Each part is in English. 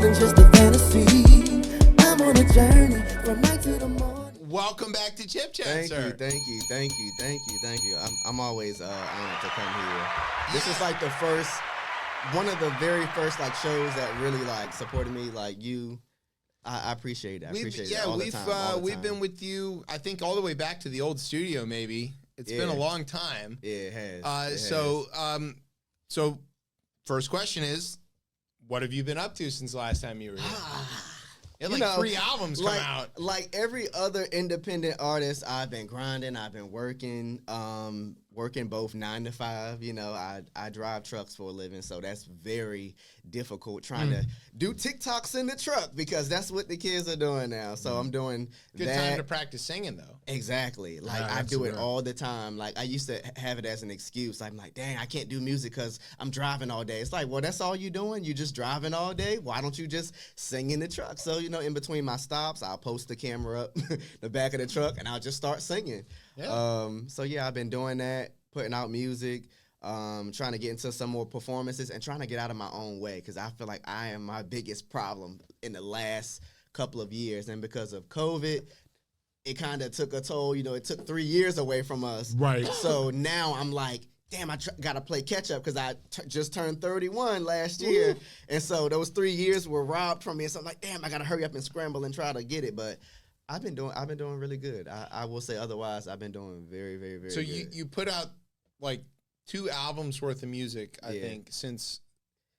than just a fantasy. I'm on a journey from night to the morning. Welcome back to ChipChat, sir. Thank you. I'm always honored to come here. This is like one of the very first like shows that really like supported me. Like you, I appreciate it. I appreciate it all the time. We've been with you, I think, all the way back to the old studio. Maybe it's been a long time. Yeah, it has. So first question is, what have you been up to since the last time you were here? You had 3 albums come out. Like every other independent artist, I've been grinding. I've been working both 9 to 5. You know, I drive trucks for a living, so that's very difficult trying to do TikToks in the truck because that's what the kids are doing now. So I'm doing Good time to practice singing, though. Exactly. Like, I do it all the time. Like, I used to have it as an excuse. I'm like, dang, I can't do music because I'm driving all day. It's like, well, that's all you doing? You just driving all day? Why don't you just sing in the truck? So, you know, in between my stops, I'll post the camera up the back of the truck, and I'll just start singing. Yeah. So, yeah, I've been doing that, putting out music, trying to get into some more performances and trying to get out of my own way because I feel like I am my biggest problem in the last couple of years. And because of COVID, it kind of took a toll. You know, it took 3 years away from us. Right. So now I'm like, damn, I got to play catch up because I just turned 31 last year. And so those 3 years were robbed from me. And so I'm like, damn, I got to hurry up and scramble and try to get it. But I've been doing really good. I will say otherwise, I've been doing very, very, very good. So you put out like 2 albums worth of music, I think, since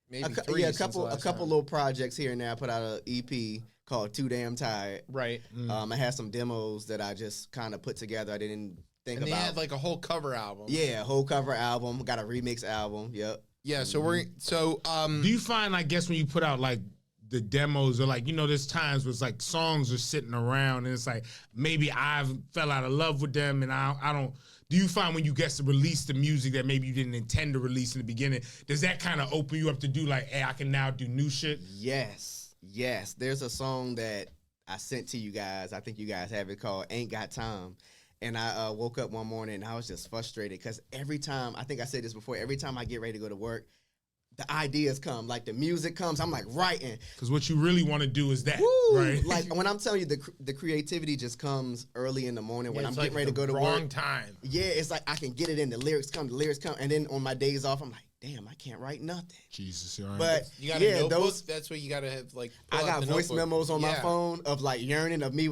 maybe 3. Yeah, a couple little projects here and there. I put out an EP called Too Damn Tired. Right. I had some demos that I just kind of put together. I didn't think about. And they had like a whole cover album. Yeah, a whole cover album. Got a remix album. Yep. Yeah. So do you find, I guess, when you put out like the demos or like, you know, there's times where it's like songs are sitting around and it's like maybe I fell out of love with them and I don't. Do you find when you get to release the music that maybe you didn't intend to release in the beginning, does that kind of open you up to do like, hey, I can now do new shit? Yes. There's a song that I sent to you guys. I think you guys have it called Ain't Got Time. And I woke up one morning and I was just frustrated because every time, I think I said this before, every time I get ready to go to work, the ideas come, like the music comes. I'm like writing. Because what you really want to do is that, right? Like when I'm telling you, the creativity just comes early in the morning when I'm getting ready to go to work. Wrong time. Yeah, it's like I can get it in. The lyrics come, and then on my days off, I'm like, damn, I can't write nothing. Jesus, you're right. But you got a notebook? That's what you got to have. Like, I got voice memos on my phone of like yearning of me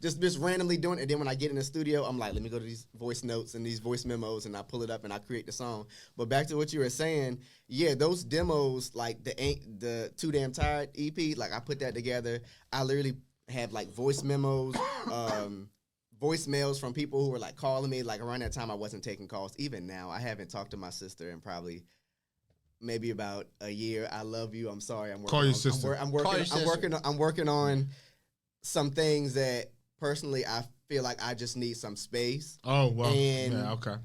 just randomly doing it. And then when I get in the studio, I'm like, let me go to these voice notes and these voice memos, and I pull it up and I create the song. But back to what you were saying, yeah, those demos, like the Too Damn Tired EP, like I put that together. I literally have like voice memos, voicemails from people who were like calling me. Like around that time, I wasn't taking calls. Even now, I haven't talked to my sister in probably maybe about a year. I love you. I'm sorry. I'm working. Call your sister. I'm working on some things that personally I feel like I just need some space. Oh well. And yeah, okay.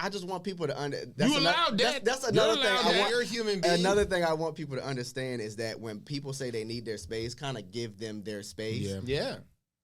I just want people to You allowed that. That's another thing. You're a human being. Another thing I want people to understand is that when people say they need their space, kind of give them their space. Yeah.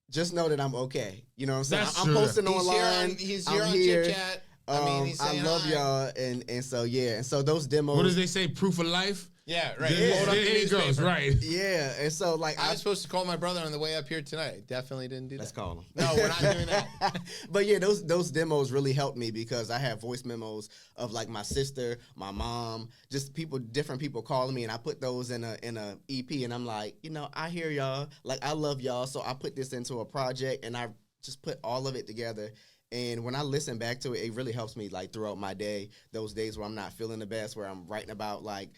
Just know that I'm okay. You know what I'm saying? That's I'm true. posting online. He's here on here. ChipChat. I love y'all, and so yeah, and so those demos. What does they say? Proof of life. Yeah, right. There it goes. Right. Yeah, and so like I was supposed to call my brother on the way up here tonight. Definitely didn't do that. Let's call him. No, we're not doing that. But yeah, those demos really helped me because I have voice memos of like my sister, my mom, just different people calling me, and I put those in a EP, and I'm like, you know, I hear y'all, like I love y'all, so I put this into a project, and I just put all of it together. And when I listen back to it, it really helps me like throughout my day. Those days where I'm not feeling the best, where I'm writing about like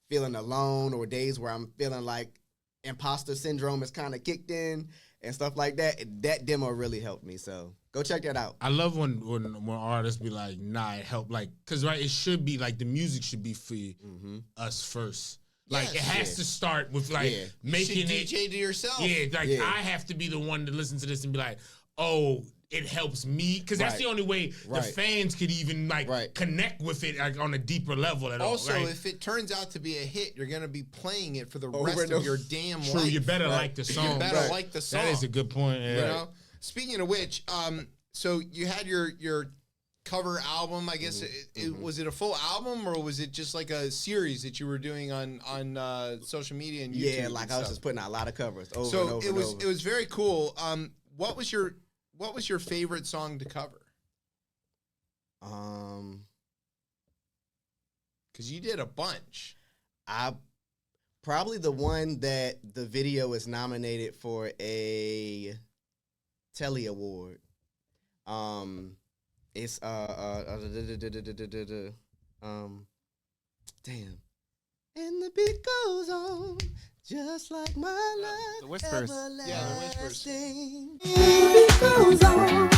feeling alone, or days where I'm feeling like imposter syndrome is kind of kicked in and stuff like that. That demo really helped me. So go check that out. I love when artists be like, nah, it helped. Like, because right, it should be like the music should be for us first. Like, it has to start with like making you should DJ to yourself. Yeah, like I have to be the one to listen to this and be like, oh, it helps me, because that's the only way the fans could even like connect with it like on a deeper level at all. Also, if it turns out to be a hit, you're gonna be playing it for the rest of your damn life. True, you better like the song. You better like the song. That is a good point. Yeah. You know. Speaking of which, so you had your cover album, I guess, was it a full album or was it just like a series that you were doing on social media and YouTube? Yeah, like I was just putting out a lot of covers over so and over. it was very cool. What was your favorite song to cover? Because you did a bunch. Probably the one that the video is nominated for a Telly Award. It's damn. And the beat goes on just like my life. The whispers. Yeah, the whispers. It goes on,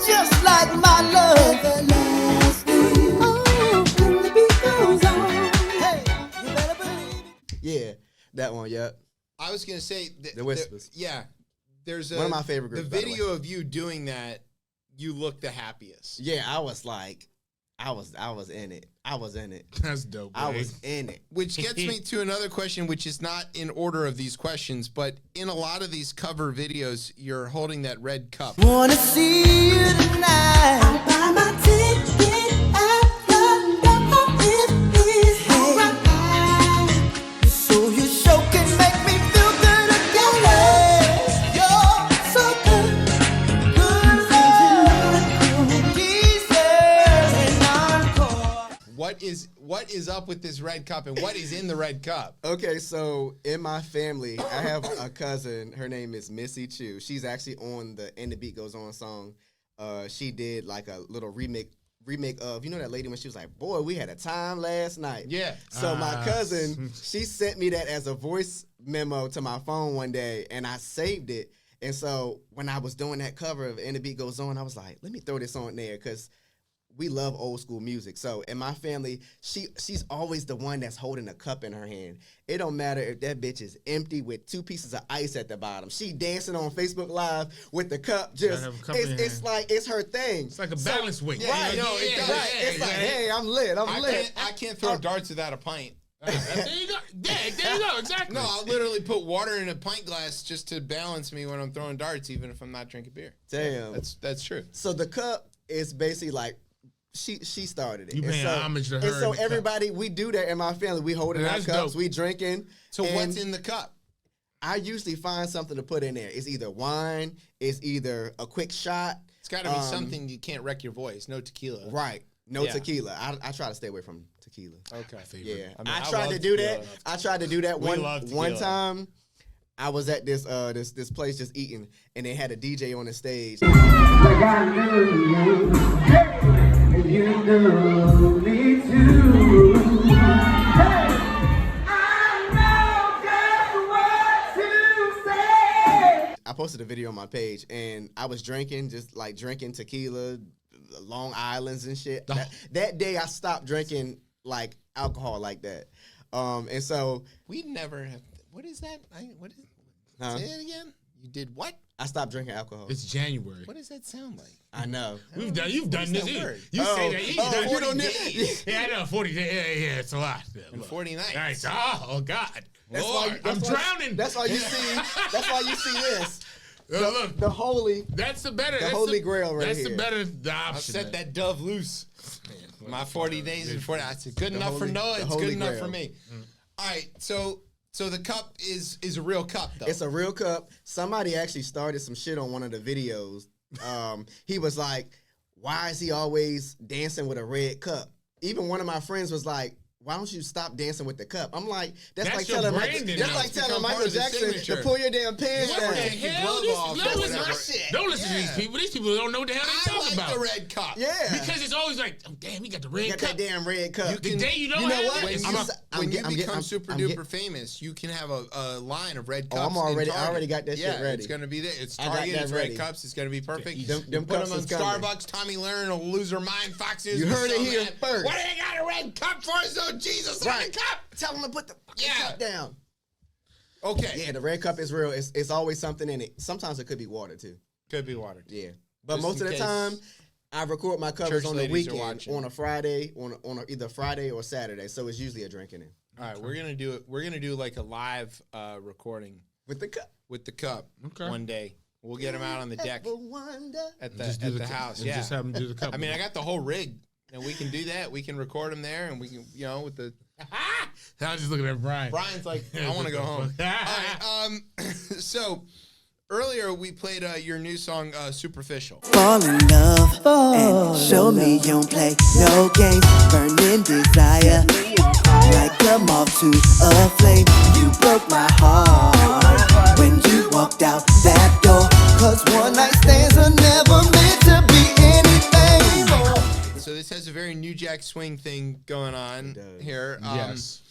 just like my love. Everlasting. Oh, and the beat goes on. Hey, you better believe it. Yeah, that one. Yep. I was gonna say The Whispers. There's One of my favorite groups, The by the video of you doing that, you look the happiest. Yeah, I was in it. I was in it. That's dope. I boy. was in it. Which gets me to another question, which is not in order of these questions, but in a lot of these cover videos, you're holding that red cup. Wanna see you tonight. I'll buy my ticket at the door. It is alright. So your show can make me feel good again. You're so good. Good. Jesus and encore. What is up with this red cup and what is in the red cup? Okay, so in my family, I have a cousin. Her name is Missy Chu. She's actually on the And the Beat Goes On song. She did like a little remake of, you know that lady when she was like, boy, we had a time last night. Yeah. So my cousin, she sent me that as a voice memo to my phone one day, and I saved it. And so when I was doing that cover of And the Beat Goes On, I was like, let me throw this on there because we love old school music. So in my family, she's always the one that's holding a cup in her hand. It don't matter if that bitch is empty with 2 pieces of ice at the bottom. She dancing on Facebook Live with the cup. Just have a cup in your it's hand. like it's her thing. It's like a balance weight. Right, you know, it does. right. It's like, hey, I'm lit. I'm lit. I can't throw darts without a pint. There you go. Yeah, there you go. Exactly. No, I'll literally put water in a pint glass just to balance me when I'm throwing darts, even if I'm not drinking beer. Damn. That's true. So the cup is basically like she started it. You paying homage to her And so in the cup. everybody, we do that in my family. We holding our That's cups, dope. we drinking. So and what's in the cup? I usually find something to put in there. It's either wine, it's either a quick shot. It's got to be something you can't wreck your voice. No tequila. Right. No Yeah. tequila. I try to stay away from tequila. Okay. Yeah. I mean, I I tried love to do tequila. that. I tried to do that We love one tequila. time. I was at this place just eating, and they had a DJ on the stage. Like I knew you, you knew me too. Hey, I know just what to say. I posted a video on my page, and I was drinking, just like drinking tequila, Long Islands and shit. That day, I stopped drinking like alcohol like that. And so We never have. What is that? What is? Huh? Say it again. You did what? I stopped drinking alcohol. It's January. What does that sound like? I know. You've done this. that word? You say that. Oh, done you don't 40 know- days. Yeah, I know. 40 days. Yeah, it's a lot. Yeah, And look. 40 nights. Nice. Oh God. That's Lord, why- I'm that's why- drowning. That's why you see. That's why you see this. Look, The holy. that's the better. the that's Holy Grail right That's here. the better the I've option. set that dove loose. My 40 days and 40. It's good enough for holy- Noah. the It's Holy good enough Grail. for me. All right. So the cup is a real cup though. It's a real cup. Somebody actually started some shit on one of the videos. He was like, "Why is he always dancing with a red cup?" Even one of my friends was like, "Why don't you stop dancing with the cup?" I'm like, "That's like your telling branding now. like It's telling become part Michael of the Jackson signature. to pull your damn pants What down." the Take your hell? glove off or Don't whatever. listen to these people. These people don't know what the hell they I talking like about. the red cup. Yeah, Because it's always like, oh, damn, he got the red got cup. that damn red cup. The day you don't You know have what? it, When you become I'm super duper famous, you can have a line of red Oh, cups. I'm already- in I Target. already got that shit Yeah, ready. It's gonna be there. It's I got Target. that It's ready. red cups. It's gonna be perfect. Them Put cups them on is coming. Starbucks. Tommy Learn will lose her mind. Fox News. You was heard it so here mad. first. What do they got a red cup for? So Jesus on the cup. Tell him to put the fucking Yeah. cup down. Okay. Yeah, the red cup is real. It's always something in it. Sometimes it could be water too. Could be water. Yeah, but Just most in of the case time, I record my covers church on the ladies are weekend, watching. on a Friday, on either Friday or Saturday. So it's usually a drinking in All right, we're gonna do it. We're gonna do like a live recording with the cup. with the cup Okay. one day. We'll get him out on the deck at the house. Yeah, just have him do the couple. I mean, I got the whole rig, and we can do that. We can record him there, and we can, with the. I was just looking at Brian. Brian's like, I want to go home. All right. So earlier we played your new song, "Superficial." Fall in love and show me you don't play no games. Burning desire like a moth to a flame. You broke my heart when you walked out that door. 'Cause one night stands are never meant to be anything more. So this has a very New Jack Swing thing going on here. Yes.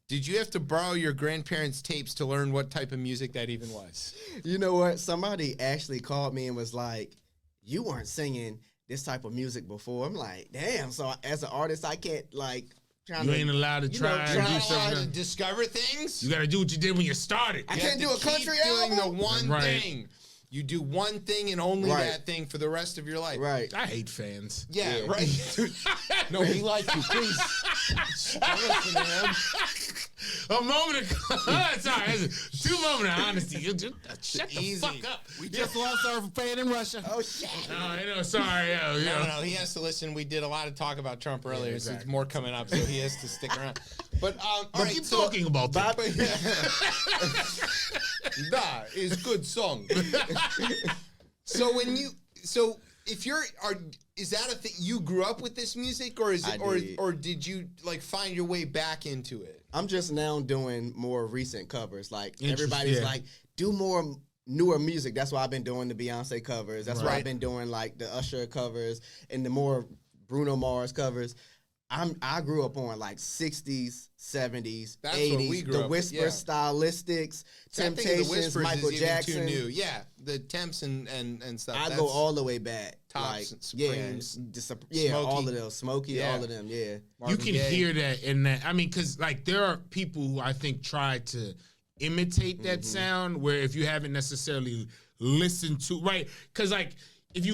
Did you have to borrow your grandparents' tapes to learn what type of music that even was? You know what? Somebody actually called me and was like, you weren't singing this type of music before. I'm like, damn. So as an artist, I can't You ain't allowed to try and You're do not allowed to something. discover things. You got to do what you did when you started. I You can't have do a to keep country doing album. the one Right. thing. You do one thing and only Right. that thing for the rest of your life. Right. I hate fans. Yeah, Yeah. right. No, we like you. Please. Don't listen to him. A moment of sorry, 2 moments of honesty. You just shut the Easy. fuck up. We just lost our fan in Russia. Oh, shit. Oh, I know. Sorry, No. He has to listen. We did a lot of talk about Trump earlier, so it's exactly. more coming up, so he has to stick around. But all right, keep so talking about that. that is good song. So if you're is that a thing you grew up with this music, or is it or did you find your way back into it? I'm just now doing more recent covers. Like Interesting, everybody's like, do more newer music. That's why I've been doing the Beyonce covers. That's why Right. I've been doing like the Usher covers and the more Bruno Mars covers. I grew up on like 60s, 70s, That's 80s. what we grew the up with, Whisper yeah. stylistics, So I think Temptations, the Whispers Michael is even Jackson. too new. Yeah, the Temps and stuff. I That's go all the way back. Tops, like, Supremes, yeah, Smokey. all of those, Smokey, Yeah. all of them, yeah. You Marvin can Gaye. hear that in that. I mean, because there are people who I think try to imitate that sound, where if you haven't necessarily listened to because if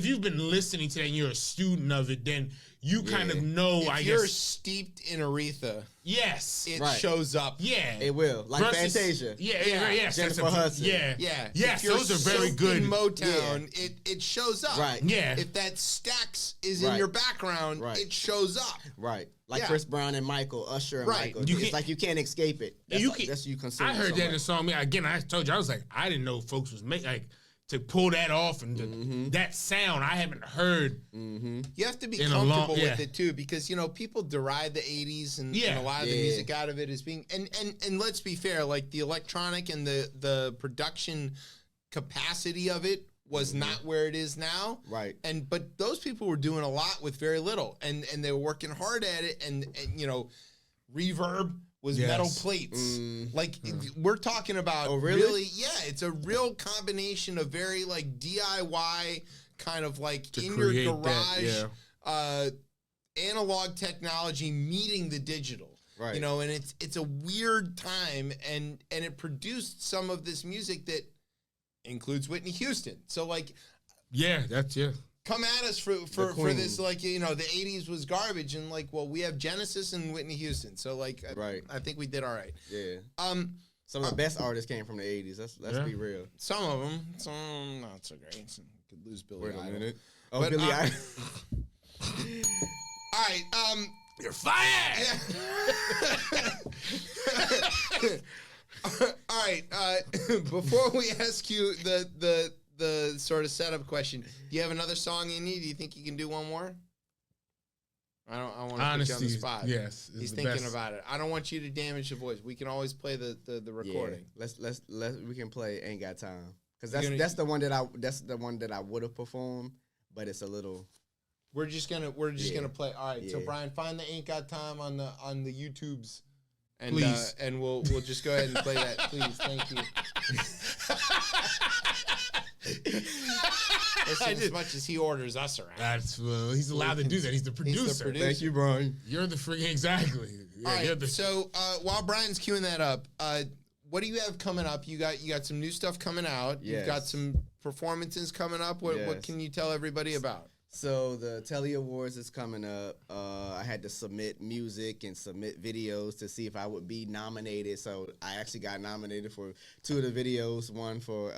you've been listening to that and you're a student of it, then you kind of know. If I you're guess steeped in Aretha, yes, it Right. shows up. yeah, It will. Like Versus- Fantasia. yes, Jennifer that's Hudson. yeah, Yeah, yes, if you're those are very soaked good. in Motown, it shows up. Right. Yeah. If that Stax is in Right. your background, Right. it shows up. Right. Like Yeah. Chris Brown and Michael, Usher and Right. Michael. You it's can't- like you can't escape it. That's you like, can- that's you consume I heard so that in the much. song. Again, I told you, I was like, I didn't know folks was to pull that off and that sound I haven't heard. You have to be In a long- comfortable yeah. with it too, because people deride the '80s and Yeah. a lot of the Yeah. music out of it as being and let's be fair, like the electronic and the production capacity of it was not where it is now. Right. But those people were doing a lot with very little, and they were working hard at it, and reverb was Yes. metal plates. Like we're talking about Oh, really? yeah, it's a real combination of very DIY kind of To in your create garage that, analog technology meeting the digital. Right. And it's a weird time, and it produced some of this music that includes Whitney Houston. So come at us for this, the 80s was garbage, and we have Genesis and Whitney Houston. So Right. I think we did all right. Yeah. Some of the best artists came from the 80s. Let's be real. Some of them, some not so great. Some could lose Billy Idol. Oh, But, Billy Idol. All right, You're fired. all right. Before we ask you the sort of setup question, do you have another song in you? Do you think you can do one more? I want to put you on the Honesty, spot. yes, is He's the thinking best. about it. I don't want you to damage the voice. We can always play the recording. Yeah. We can play Ain't Got Time. Because You're gonna- that's the one that I would have performed, but it's a little. We're just gonna play. All right. So Yeah. Brian, find the Ain't Got Time on the YouTubes, and Please. and we'll just go ahead and play that. Please, thank you. Listen, as much as he orders us around. That's he's allowed to do that. He's the producer. producer. Thank you, Brian. You're the freaking exactly. Yeah, All you're right. the, So while Brian's queuing that up, what do you have coming up? You got some new stuff coming out. You've got Yes. some performances coming up. What Yes. can you tell everybody about? So the Telly Awards is coming up. I had to submit music and submit videos to see if I would be nominated. So I actually got nominated for 2 of the videos. One for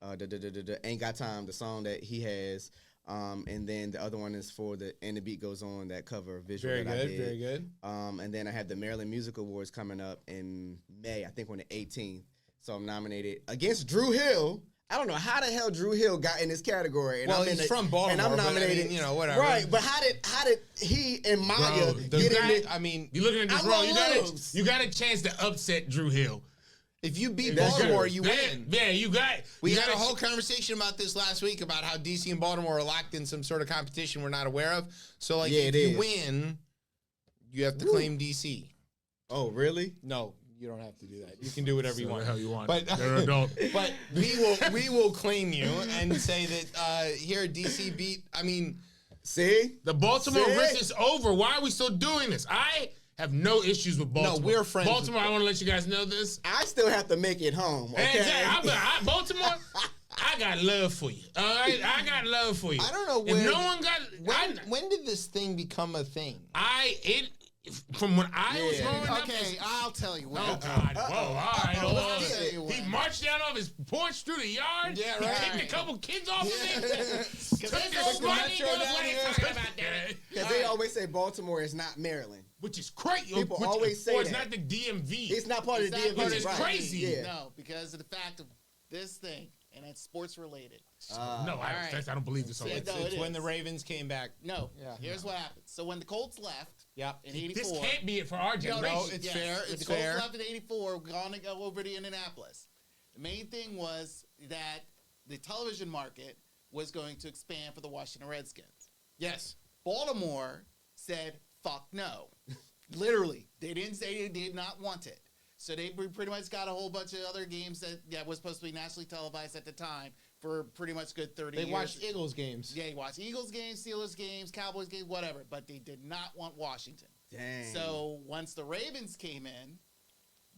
Ain't Got Time, the song that he has. And then the other one is for the And the Beat Goes On, that cover visual Very that I good, did. very good. And then I have the Maryland Music Awards coming up in May, I think on the 18th. So I'm nominated against Drew Hill. I don't know how the hell Drew Hill got in this category. And Well, I'm he's in from Baltimore, and I'm but I mean, nominated. you know, whatever. Right, but how did he and Maya Bro, get in guy- it? I mean, You looking at this I'm wrong. gonna lose. You got a chance to upset Drew Hill. if you beat That's Baltimore, good. you Yeah, win. Yeah, you got. We you had got a whole conversation about this last week about how DC and Baltimore are locked in some sort of competition we're not aware of. So, like, Yeah, if it you is. win, you have to claim DC. Oh, really? No, you don't have to do that. You can do whatever you Whatever want. the hell you want. But You're an adult. but we will claim you and say that here DC beat. I mean, See? The Baltimore See? risk is over. Why are we still doing this? I have no issues with Baltimore. we're friends with Baltimore, I want to let you guys know this. I still have to make it home, okay? Exactly. Baltimore, I got love for you. All right? I got love for you. I don't know If where- no one got... when did this thing become a thing? From when I was Yeah. growing up... Okay, I'll tell you. Oh, God. Whoa, all right. Uh-oh. hold I'll on. tell you He what. marched down off his porch through the yard. Yeah, He right. kicked a couple kids off of it. Because Took there's his no money. metro What down are you here. talking about that? Because they always say Baltimore is not Maryland. Which is crazy. People always say or it's that. not the DMV. It's not part of It's the not DMV, part Which is right? crazy. Yeah. No, because of the fact of this thing, and it's sports related. No, right. I don't believe this. Yeah, It's, no, it's it when is. the Ravens came back. No, Yeah. here's what happened. So when the Colts left Yep. in This '84, can't be it for our generation. it's fair, when it's the Colts fair. left in '84, gone to go over to Indianapolis. The main thing was that the television market was going to expand for the Washington Redskins. Yes. Baltimore said, "Fuck no." Literally, they didn't say they did not want it. So they pretty much got a whole bunch of other games that was supposed to be nationally televised at the time for pretty much good 30 They years. watched Eagles games. Yeah, you watched Eagles games, Steelers games, Cowboys games, whatever. But they did not want Washington. Dang. So once the Ravens came in,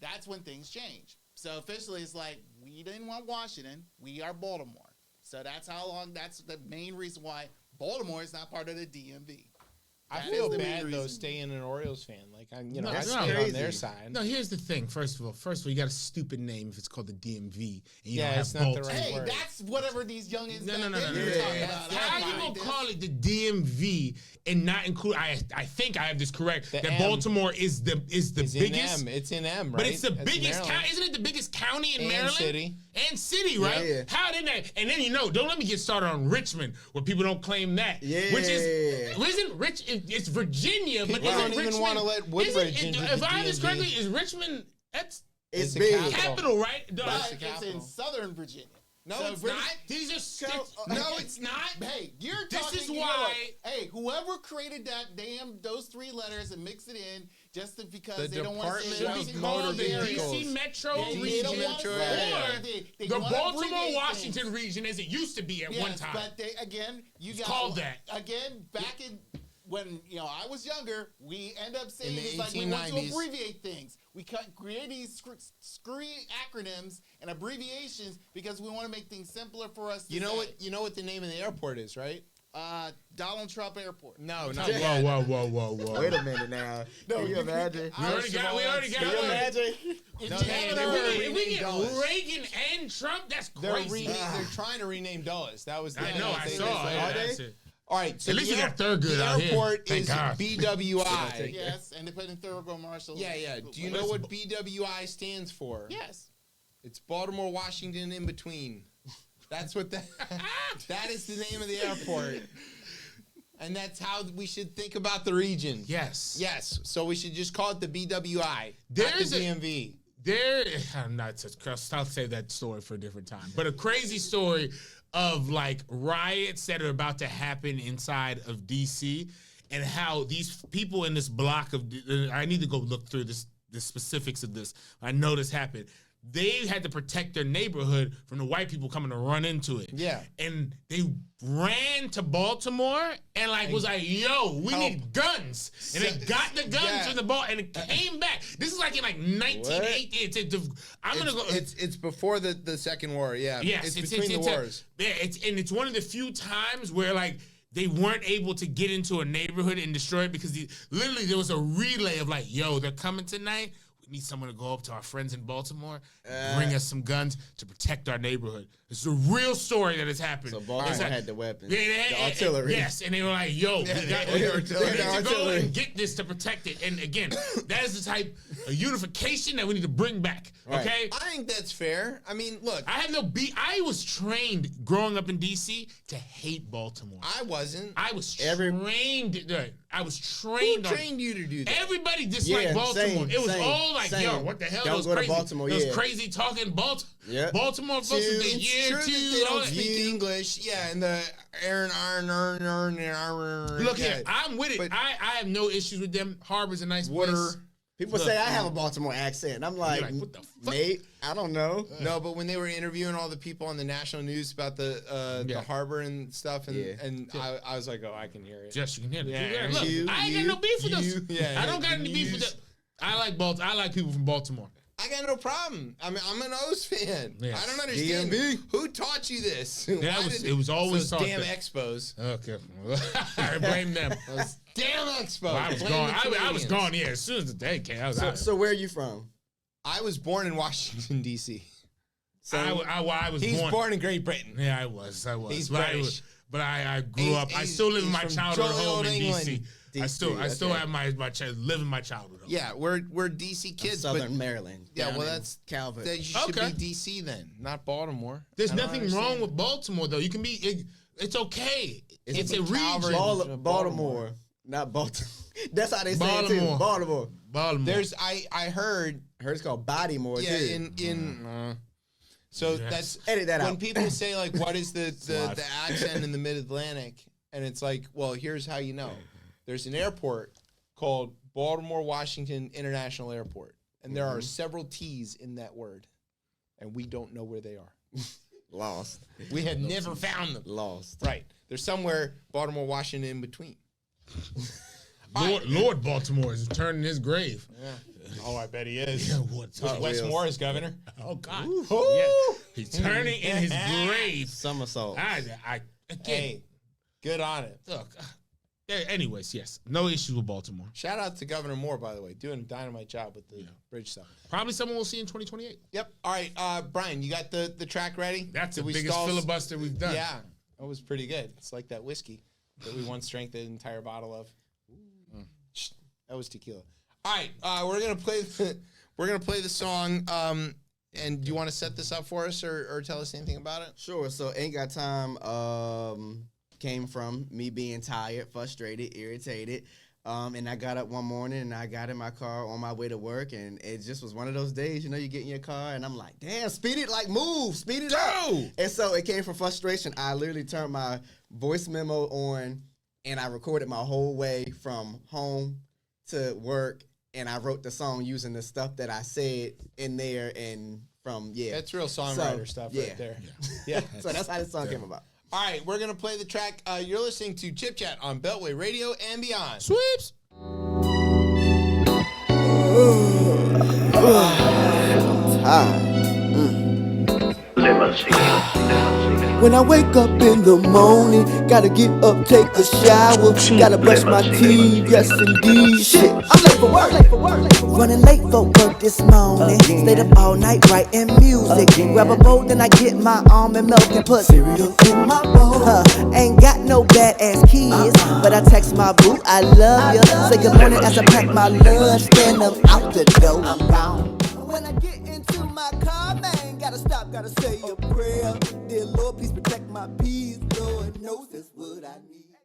that's when things changed. So officially, it's like, we didn't want Washington. We are Baltimore. So that's the main reason why Baltimore is not part of the DMV. I That feel is the main bad though reason. staying an Orioles fan. Like I No, I that's stay on crazy. their side. No, here's the thing. First of all, you got a stupid name if it's called the DMV and you Yeah, don't have it's not the Baltimore. right Hey, word. that's whatever these youngins No, back no, no, then no, were no. talking Yeah. about. How I you find gonna this. call it the DMV and not include? I think I have this correct. The that M. Baltimore is the It's biggest. in M. It's in M, right? But it's the That's biggest Maryland. county. Isn't it the biggest county in And Maryland? city. And city, right? Yeah. How did that? And then don't let me get started on Richmond, where people don't claim that. Yeah. Which isn't Rich? It's Virginia, but People isn't don't even Richmond? wanna let Woodbridge isn't- into If the I have this DMV. correctly, is Richmond? That's It's the big. capital. capital, right? But That's the it's in capital. Southern Virginia. No, So it's British- not. These are No, it's not. Hey, you're This talking. is you know why- what? Hey, whoever created those three letters and mixed it in just because The they don't want to Department say of Should be Washington called Motor the vehicles. DC Metro They region, don't want to Metro, say yeah. it. They the wanna Baltimore abbreviate Washington things. region, as it used to be at one Yes, time. but they again, you got called that. again back in when I was younger. We end up saying In the it's like we want to 1890s. abbreviate things. We create these screwy acronyms and abbreviations because we want to make things simpler for us. To You know say. what? You know what the name of the airport is, right? Donald Trump Airport. No, not Whoa, yet. Whoa. Wait a minute now. No, Can you you- imagine? We already got Can you one. imagine? If No, you they- have it they on- were If we rename get Dulles. Reagan and Trump, that's They're crazy. they're trying to rename Dulles. That was the I know, I they- saw. they- Yeah, Are they? that's it. All right, so At least the we got Thurgood the out here. airport Thank is God. BWI. Yes, Independent Thoroughbred Marshal. Yeah, yeah. Do you know what BWI stands for? Yes. It's Baltimore, Washington, in between. That's what that is the name of the airport. And that's how we should think about the region. Yes. Yes. So we should just call it the BWI, There's not a- the DMV. I'm not. I'll save that story for a different time. But a crazy story of like riots that are about to happen inside of DC, and how these people in this block of. I need to go look through the specifics of this. I know this happened. They had to protect their neighborhood from the white people coming to run into it. Yeah. And they ran to Baltimore and was like, yo, we Help. need guns. And they got the guns Yeah. from the ball and it came back. This is like in 1980. I'm gonna go. It's before the Second War. Yeah. Yes, It's between the wars. It's one of the few times where they weren't able to get into a neighborhood and destroy it because literally there was a relay of yo, they're coming tonight. need someone to go up to our friends in Baltimore, bring us some guns to protect our neighborhood. It's a real story that has happened. So Baltimore had the weapons, the artillery. Yes, and they were like, yo, we need to go and get this to protect it. And again, that is the type of unification that we need to bring back, okay? I think that's fair. I mean, look. I have no beat. I was trained growing up in D.C. to hate Baltimore. I wasn't. I was trained. I was trained. Who trained you to do that? Everybody disliked Baltimore. It was all like, yo, what the hell? Don't go to Baltimore. Those crazy talking Baltimore. Yep. Baltimore folks with the year true two. that they don't speak English. Yeah, and the Look here, I'm with it. But I have no issues with them. Harbor's a nice place. People say I have a Baltimore accent. I'm like, what the fuck? mate, I don't know. No, but when they were interviewing all the people on the national news about the harbor and stuff, and I was like, oh, I can hear it. Just you can hear it. Yeah, Look, I ain't got no beef with us. Yeah, I don't got any beef with them. I like Baltimore. I like people from Baltimore. I got no problem. I mean, I'm an O's fan. Yes. I don't understand. Who taught you this? It was always those taught damn that. Expos. Okay, I blame them. Those damn Expos. Well, I was Blame gone. the I was Canadians. gone. Yeah, as soon as the day came, I was out. So where are you from? I was born in Washington D.C. I was He's born. born in Great Britain. Yeah, I was. He's but British. I grew up. I still live in my he's from childhood jolly home old in England. D.C. I still have my live in my childhood home. Yeah, we're D.C. kids, Southern but Maryland. yeah, down well, in that's Calvert. that you should be D.C. then, not Baltimore. There's I don't nothing understand. wrong with Baltimore though. You can be. It's okay. It's a region. Baltimore, not Baltimore. That's how they say it too. Baltimore. There's I heard It's called Bodymore yeah too. so that's Edit that when out. people say like what is the accent in the Mid-Atlantic, and it's like, well, here's how you know. There's an airport called Baltimore Washington International Airport, and there are several T's in that word, and we don't know where they are. Lost. We have never found them. Lost. Right. There's somewhere Baltimore, Washington in between. Lord Baltimore is turning his grave. Yeah. Oh, I bet he is. Yeah, what's Wes Moore is governor. Oh God. Ooh. Yeah. He's turning in his grave. Somersault. Again, Hey, good on it. look. Anyways, yes, no issues with Baltimore. Shout out to Governor Moore, by the way, doing a dynamite job with the bridge stuff. Probably someone we'll see in 2028. Yep. All right, Brian, you got the track ready? That's the Did we biggest stall- filibuster we've done. Yeah, that was pretty good. It's like that whiskey that we once drank the entire bottle of. Shh, that was tequila. All right, we're gonna play the song. And do you want to set this up for us or tell us anything about it? Sure. So Ain't Got Time came from me being tired, frustrated, irritated. And I got up one morning and I got in my car on my way to work, and it just was one of those days, you get in your car and I'm like, damn, speed it, speed it up. And so it came from frustration. I literally turned my voice memo on and I recorded my whole way from home to work, and I wrote the song using the stuff that I said in there and from, That's real songwriter stuff right there. Yeah. So that's how this song came about. All right, we're going to play the track. You're listening to ChipChat on Beltway Radio and beyond. Sweeps. When I wake up in the morning, gotta get up, take a shower, gotta brush my teeth, yes indeed. Shit, I'm late for work. Running late for work this morning. Stayed up all night writing music. Grab a bowl, then I get my almond milk and put cereal in my bowl. Ain't got no badass kids, but I text my boo, I love you. Say good morning as I pack my lunch, then I'm out the door. I'm gone. When I get into my car, man, gotta stop, gotta say a prayer. Dear Lord, please protect my peace.